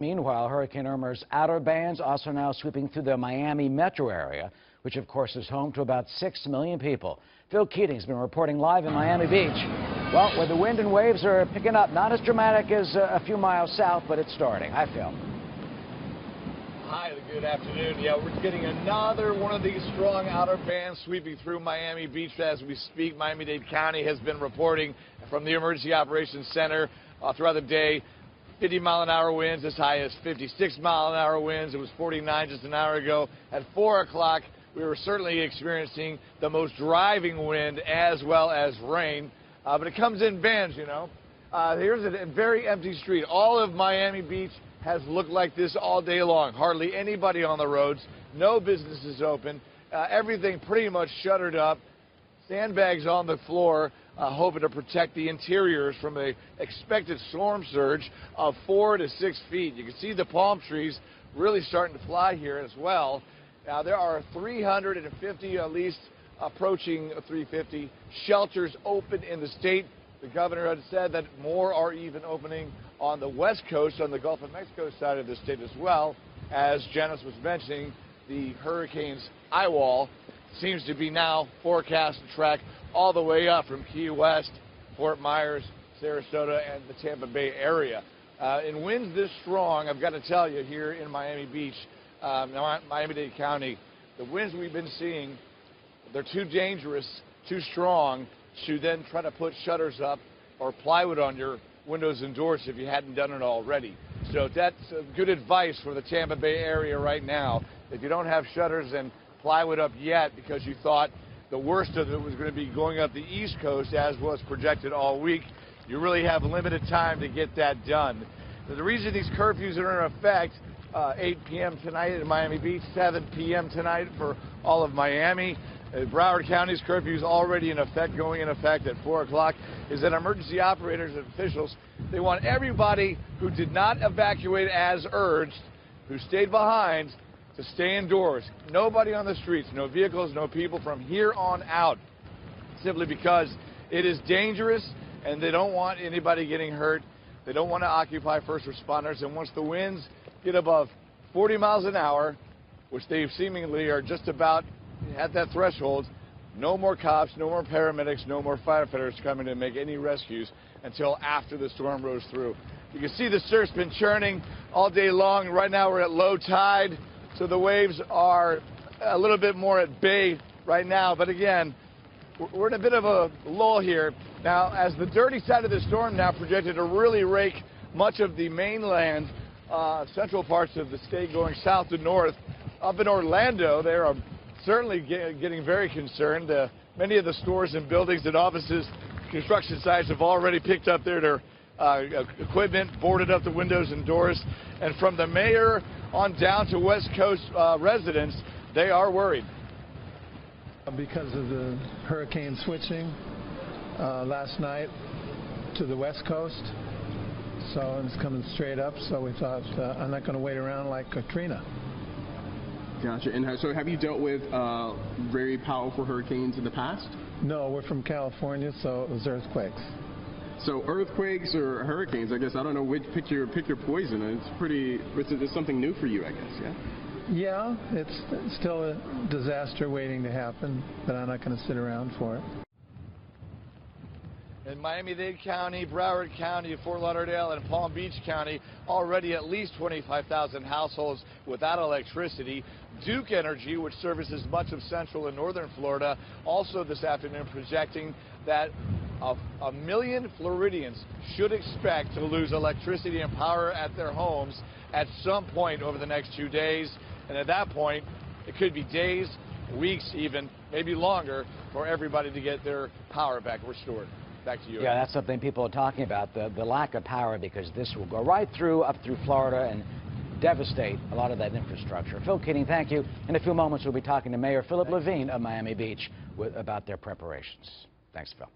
Meanwhile, Hurricane Irma's outer bands also now sweeping through the Miami metro area, which of course is home to about 6 million people. Phil Keating's been reporting live in Miami Beach. Well, where the wind and waves are picking up, not as dramatic as a few miles south, but it's starting. Hi, Phil. Hi, good afternoon. Yeah, we're getting another one of these strong outer bands sweeping through Miami Beach as we speak. Miami-Dade County has been reporting from the Emergency Operations Center throughout the day. 50-mile-an-hour winds, as high as 56-mile-an-hour winds. It was 49 just an hour ago. At 4 o'clock, we were certainly experiencing the most driving wind as well as rain. But it comes in bands, you know. Here's a very empty street. All of Miami Beach has looked like this all day long. Hardly anybody on the roads. No businesses open. Everything pretty much shuttered up. Sandbags on the floor, hoping to protect the interiors from an expected storm surge of 4 to 6 feet. You can see the palm trees really starting to fly here as well. Now, there are 350, at least approaching 350, shelters open in the state. The governor had said that more are even opening on the west coast, on the Gulf of Mexico side of the state as well. As Janice was mentioning, the hurricane's eye wall seems to be now forecast to track all the way up from Key West, Fort Myers, Sarasota, and the Tampa Bay area. In winds this strong, I've got to tell you, here in Miami Beach, Miami-Dade County, the winds we've been seeing, they're too dangerous, too strong to then try to put shutters up or plywood on your windows and doors if you hadn't done it already. So that's good advice for the Tampa Bay area right now. If you don't have shutters and plywood up yet because you thought the worst of it was going to be going up the East Coast, as was projected all week, you really have limited time to get that done. The reason these curfews are in effect, 8 p.m. tonight in Miami Beach, 7 p.m. tonight for all of Miami. Broward County's curfew is already in effect, going in effect at 4 o'clock, is that emergency operators and officials, they want everybody who did not evacuate as urged, who stayed behind, to stay indoors. Nobody on the streets, no vehicles, no people from here on out, simply because it is dangerous and they don't want anybody getting hurt. They don't want to occupy first responders, and once the winds get above 40 miles an hour, which they seemingly are just about at that threshold, no more cops, no more paramedics, no more firefighters coming to make any rescues until after the storm rolls through. You can see the surf's been churning all day long. Right now we're at low tide, so the waves are a little bit more at bay right now. But again, we're in a bit of a lull here. Now, as the dirty side of the storm now projected to really rake much of the mainland, central parts of the state going south to north, up in Orlando, they are certainly getting very concerned. Many of the stores and buildings and offices, construction sites have already picked up their equipment, boarded up the windows and doors. And from the mayor on down to West Coast residents, they are worried. Because of the hurricane switching last night to the West Coast, so it's coming straight up, so we thought I'm not going to wait around like Katrina. Gotcha. And so have you dealt with very powerful hurricanes in the past? No, we're from California, so it was earthquakes. So earthquakes or hurricanes, I guess, I don't know which, pick your poison. It's something new for you, I guess, yeah? Yeah, it's still a disaster waiting to happen, but I'm not going to sit around for it. In Miami-Dade County, Broward County, Fort Lauderdale, and Palm Beach County, already at least 25,000 households without electricity. Duke Energy, which services much of central and northern Florida, also this afternoon projecting that 1 million Floridians should expect to lose electricity and power at their homes at some point over the next 2 days. And at that point, it could be days, weeks even, maybe longer, for everybody to get their power back restored. Back to you. Yeah, that's something people are talking about, the lack of power, because this will go right through, up through Florida and devastate a lot of that infrastructure. Phil Keating, thank you. In a few moments, we'll be talking to Mayor Philip Levine of Miami Beach about their preparations. Thanks, Phil.